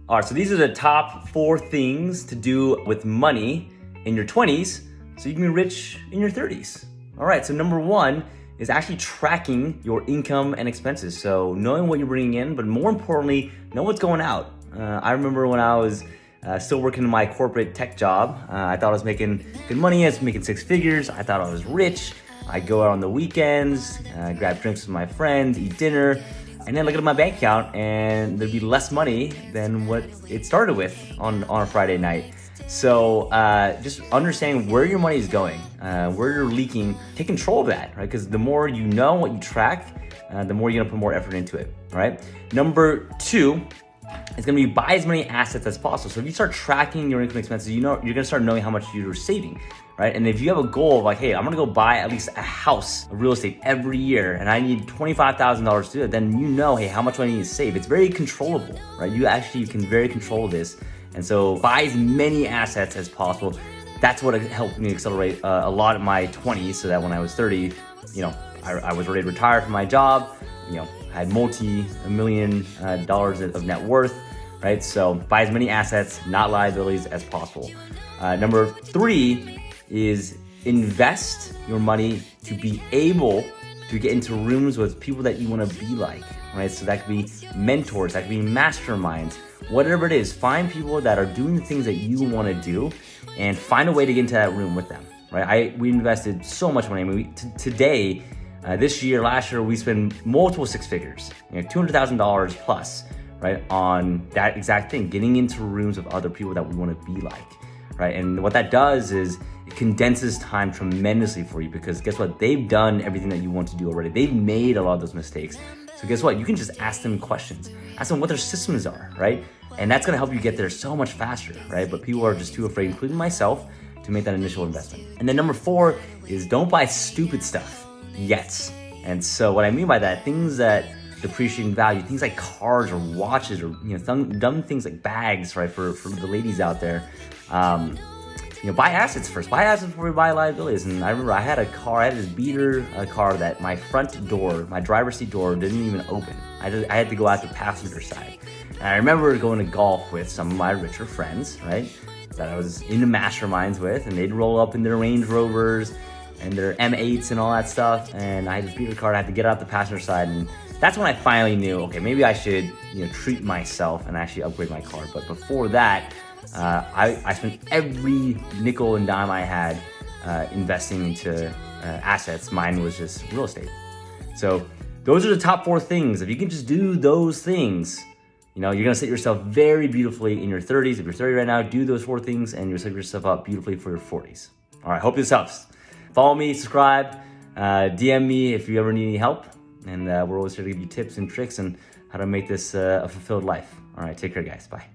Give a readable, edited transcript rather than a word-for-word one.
All right, so these are the top 4 things to do with money in your 20s so you can be rich in your 30s. All right, so number 1 is actually tracking your income and expenses. So knowing what you're bringing in, but more importantly, know what's going out. I remember when I was still working in my corporate tech job, I thought I was making good money. I was making 6 figures. I thought I was rich. I'd go out on the weekends, grab drinks with my friends, eat dinner, and then look at my bank account and there'd be less money than what it started with on a Friday night. So just understanding where your money is going, where you're leaking, take control of that, right? Because the more you know what you track, the more you're gonna put more effort into it, all right? Number 2 is gonna be buy as many assets as possible. So if you start tracking your income expenses, you know you're gonna start knowing how much you're saving, right? And if you have a goal of like, hey, I'm gonna go buy at least a house of real estate every year and I need $25,000 to do it, then you know, hey, how much do I need to save? It's very controllable, right? You can very control this. And so buy as many assets as possible. That's what helped me accelerate a lot in my 20s so that when I was 30, I was ready to retire from my job, had multi-million dollars of net worth, right? So buy as many assets, not liabilities, as possible. Number 3 is invest your money to be able to get into rooms with people that you want to be like, right? So that could be mentors, that could be masterminds, whatever it is. Find people that are doing the things that you want to do and find a way to get into that room with them, right? We invested so much money. I mean, today, this year, last year, we spent multiple 6 figures, $200,000 plus, right? On that exact thing, getting into rooms of other people that we want to be like, right? And what that does is it condenses time tremendously for you because guess what? They've done everything that you want to do already. They've made a lot of those mistakes. So guess what? You can just ask them questions. Ask them what their systems are, right? And that's gonna help you get there so much faster, right? But people are just too afraid, including myself, to make that initial investment. And then number 4 is don't buy stupid stuff yet. And so what I mean by that, things that depreciate in value, things like cars or watches or dumb things like bags, right? For the ladies out there. Buy assets first. Buy assets before you buy liabilities. And I remember I had this beater car that my front door, my driver's seat door didn't even open. I had to go out the passenger side. And I remember going to golf with some of my richer friends, right? That I was into masterminds with, and they'd roll up in their Range Rovers and their M8s and all that stuff. And I had this beater car, I had to get out the passenger side. And that's when I finally knew, okay, maybe I should treat myself and actually upgrade my car. But before that, I spent every nickel and dime I had investing into assets. Mine was just real estate. So those are the top 4 things. If you can just do those things, you're gonna set yourself very beautifully in your 30s. If you're 30 right now, do those 4 things and you'll set yourself up beautifully for your 40s. All right, hope this helps. Follow me, subscribe, DM me if you ever need any help. And we're always here to give you tips and tricks on how to make this a fulfilled life. All right, take care, guys. Bye.